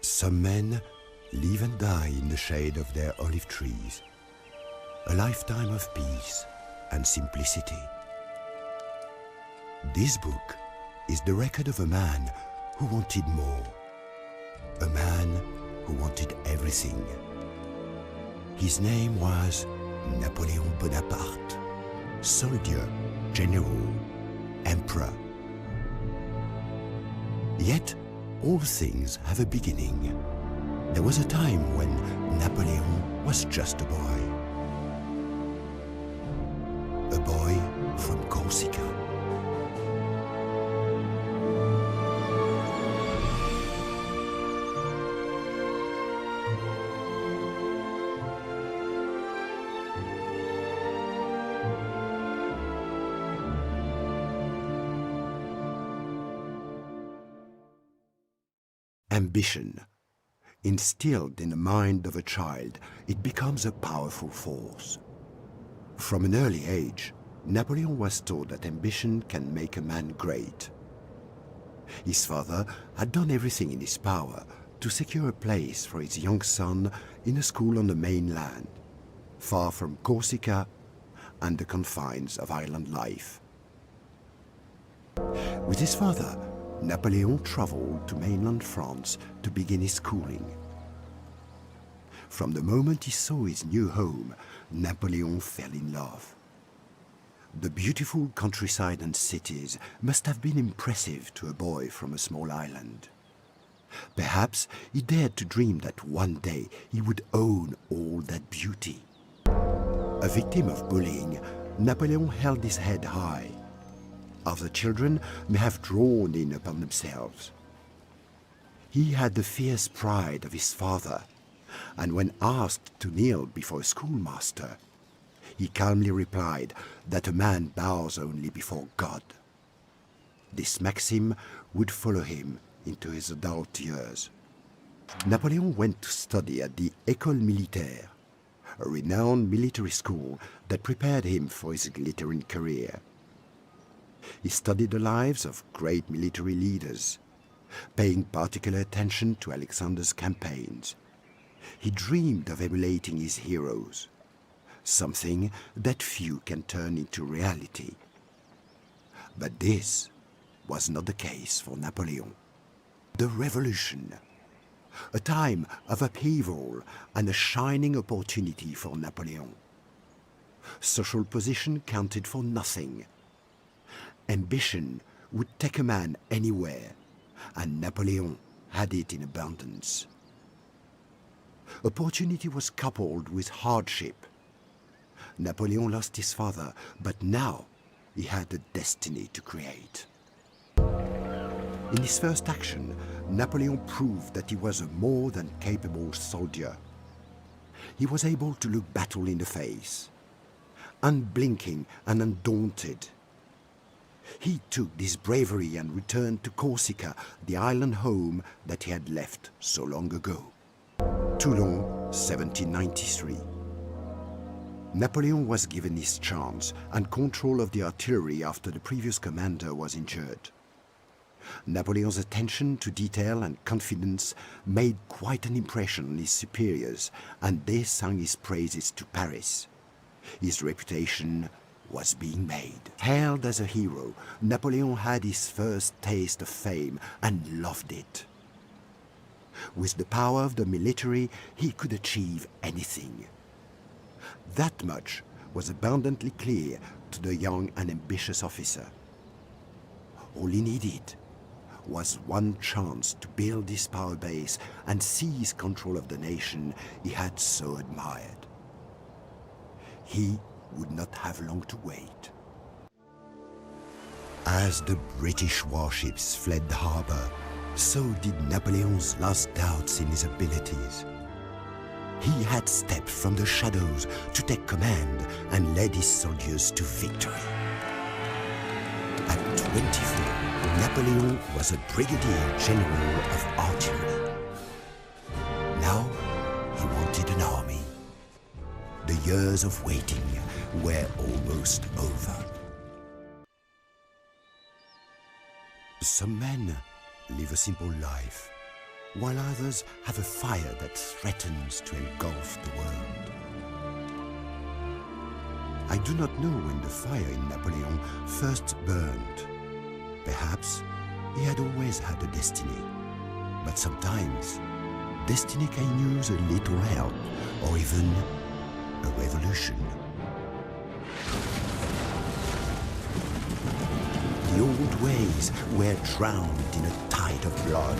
Some men live and die in the shade of their olive trees, a lifetime of peace and simplicity. This book is the record of a man who wanted more, a man who wanted everything. His name was Napoleon Bonaparte, soldier, general, emperor. Yet, all things have a beginning. There was a time when Napoleon was just a boy. A boy from Corsica. Ambition. Instilled in the mind of a child, it becomes a powerful force. From an early age, Napoleon was taught that ambition can make a man great. His father had done everything in his power to secure a place for his young son in a school on the mainland, far from Corsica and the confines of island life. With his father, Napoleon traveled to mainland France to begin his schooling. From the moment he saw his new home, Napoleon fell in love. The beautiful countryside and cities must have been impressive to a boy from a small island. Perhaps he dared to dream that one day he would own all that beauty. A victim of bullying, Napoleon held his head high. Other children may have drawn in upon themselves. He had the fierce pride of his father, and when asked to kneel before a schoolmaster, he calmly replied that a man bows only before God. This maxim would follow him into his adult years. Napoleon went to study at the École Militaire, a renowned military school that prepared him for his glittering career. He studied the lives of great military leaders, paying particular attention to Alexander's campaigns. He dreamed of emulating his heroes, something that few can turn into reality. But this was not the case for Napoleon. The Revolution, a time of upheaval and a shining opportunity for Napoleon. Social position counted for nothing. Ambition would take a man anywhere, and Napoleon had it in abundance. Opportunity was coupled with hardship. Napoleon lost his father, but now he had a destiny to create. In his first action, Napoleon proved that he was a more than capable soldier. He was able to look battle in the face, unblinking and undaunted. He took this bravery and returned to Corsica, the island home that he had left so long ago. Toulon, 1793. Napoleon was given his chance and control of the artillery after the previous commander was injured. Napoleon's attention to detail and confidence made quite an impression on his superiors, and they sang his praises to Paris. His reputation was being made. Hailed as a hero, Napoleon had his first taste of fame and loved it. With the power of the military, he could achieve anything. That much was abundantly clear to the young and ambitious officer. All he needed was one chance to build his power base and seize control of the nation he had so admired. He would not have long to wait. As the British warships fled the harbor, so did Napoleon's last doubts in his abilities. He had stepped from the shadows to take command and led his soldiers to victory. At 24, Napoleon was a brigadier general of artillery. Now he wanted an army. The years of waiting were almost over. Some men live a simple life, while others have a fire that threatens to engulf the world. I do not know when the fire in Napoleon first burned. Perhaps he had always had a destiny, but sometimes destiny can use a little help or even a revolution. The old ways were drowned in a tide of blood.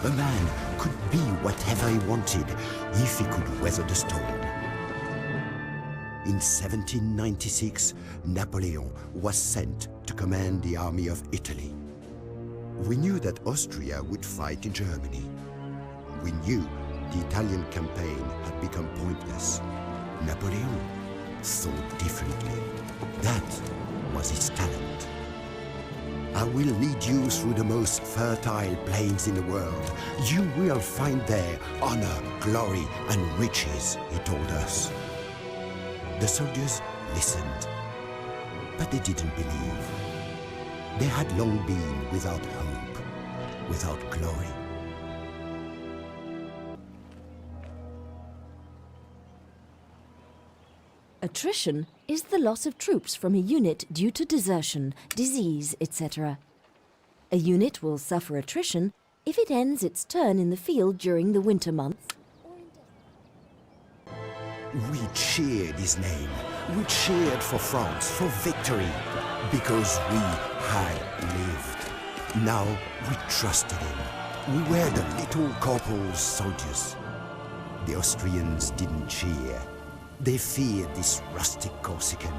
A man could be whatever he wanted if he could weather the storm. In 1796, Napoleon was sent to command the army of Italy. We knew that Austria would fight in Germany. We knew the Italian campaign had become pointless. Napoleon thought differently. That was his talent. I will lead you through the most fertile plains in the world. You will find there honor, glory, and riches, he told us. The soldiers listened, but they didn't believe. They had long been without hope, without glory. Attrition is the loss of troops from a unit due to desertion, disease, etc. A unit will suffer attrition if it ends its turn in the field during the winter months. We cheered his name. We cheered for France, for victory, because we had lived. Now we trusted him. We were the little corporal's soldiers. The Austrians didn't cheer. They feared this rustic Corsican.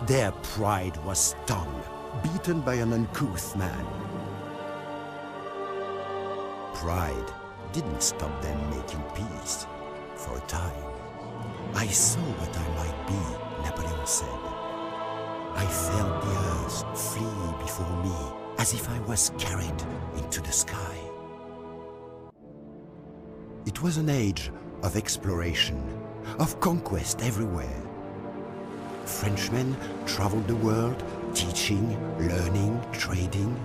Their pride was stung, beaten by an uncouth man. Pride didn't stop them making peace for a time. I saw what I might be, Napoleon said. I felt the earth flee before me, as if I was carried into the sky. It was an age of exploration, of conquest everywhere. Frenchmen traveled the world, teaching, learning, trading.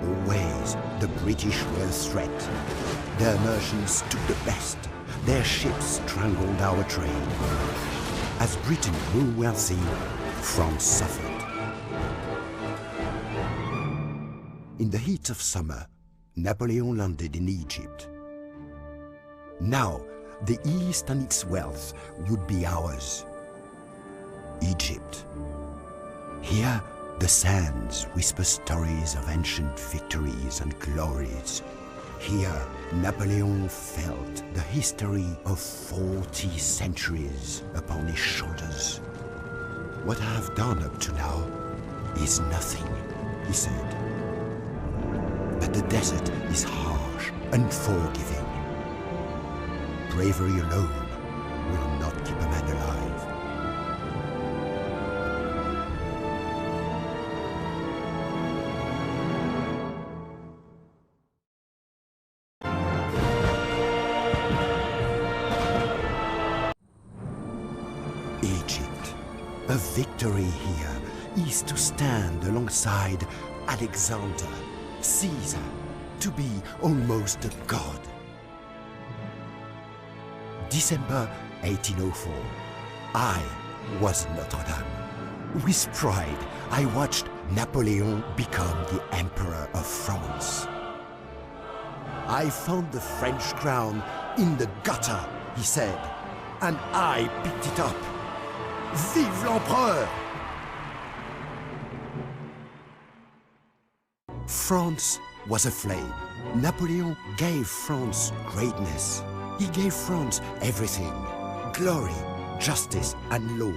Always the British were a threat. Their merchants took the best. Their ships strangled our trade. As Britain grew wealthy, France suffered. In the heat of summer, Napoleon landed in Egypt. Now, the East and its wealth would be ours. Egypt. Here, the sands whisper stories of ancient victories and glories. Here, Napoleon felt the history of 40 centuries upon his shoulders. What I have done up to now is nothing, he said. But the desert is harsh, unforgiving. Bravery alone will not keep a man alive. Egypt. A victory here is to stand alongside Alexander, Caesar, to be almost a god. December 1804. I was Notre Dame. With pride, I watched Napoleon become the Emperor of France. I found the French crown in the gutter, he said, and I picked it up. Vive l'Empereur! France was aflame. Napoleon gave France greatness. He gave France everything: glory, justice, and law.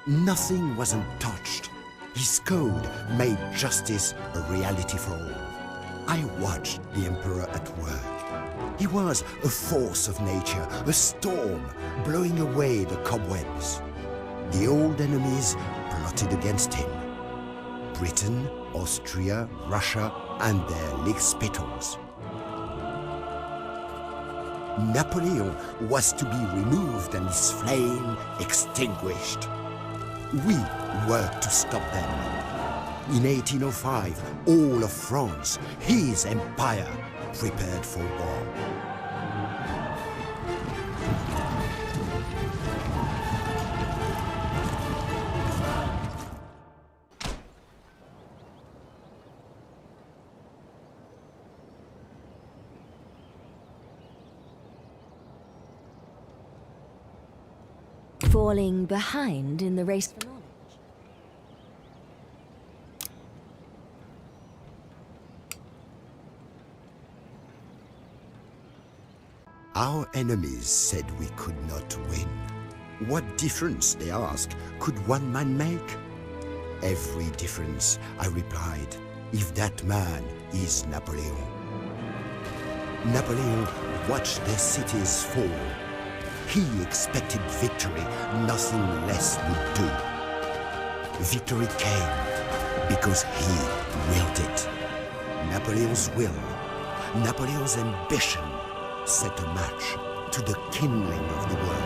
Nothing was untouched. His code made justice a reality for all. I watched the Emperor at work. He was a force of nature, a storm blowing away the cobwebs. The old enemies plotted against him: Britain, Austria, Russia, and their lickspittles. Napoleon was to be removed and his flame extinguished. We were to stop them. In 1805, all of France, his empire, prepared for war. Falling behind in the race for knowledge. Our enemies said we could not win. What difference, they asked, could one man make? Every difference, I replied, if that man is Napoleon. Napoleon watched their cities fall. He expected victory, nothing less would do. Victory came because he willed it. Napoleon's will, Napoleon's ambition set a match to the kindling of the world.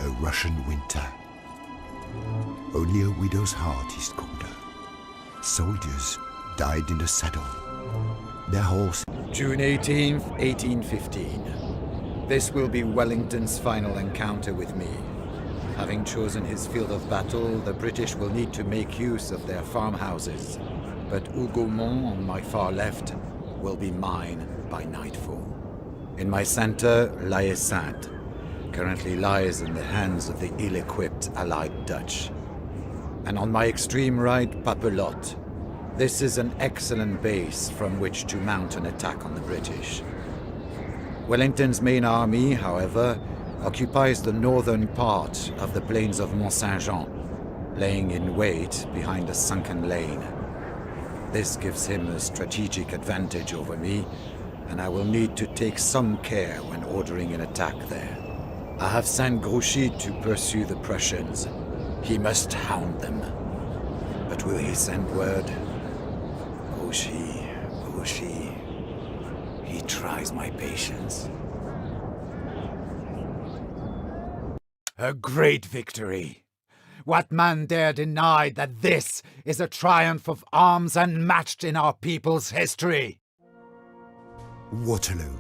A Russian winter. Only a widow's heart is colder. Soldiers died in the saddle. Their horse. June 18th, 1815. This will be Wellington's final encounter with me. Having chosen his field of battle, the British will need to make use of their farmhouses. But Hougomont, on my far left, will be mine by nightfall. In my center, La Haye Sainte currently lies in the hands of the ill-equipped Allied Dutch. And on my extreme right, Papelotte. This is an excellent base from which to mount an attack on the British. Wellington's main army, however, occupies the northern part of the plains of Mont-Saint-Jean, laying in wait behind a sunken lane. This gives him a strategic advantage over me, and I will need to take some care when ordering an attack there. I have sent Grouchy to pursue the Prussians. He must hound them. But will he send word? Grouchy, Grouchy. He tries my patience. A great victory! What man dare deny that this is a triumph of arms unmatched in our people's history? Waterloo.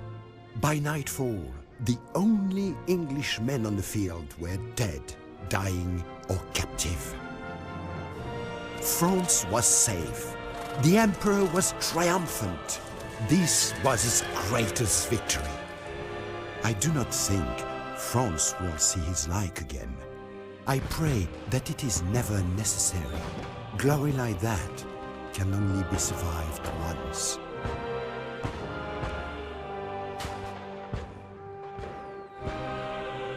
By nightfall, the only English men on the field were dead, dying, or captive. France was safe. The Emperor was triumphant. This was his greatest victory. I do not think France will see his like again. I pray that it is never necessary. Glory like that can only be survived once.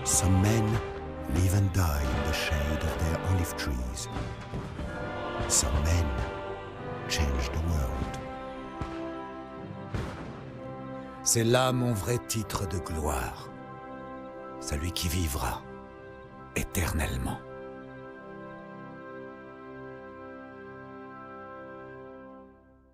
Some men live and die in the shade of their olive trees. Some men change the world. C'est là mon vrai titre de gloire. Celui qui vivra éternellement.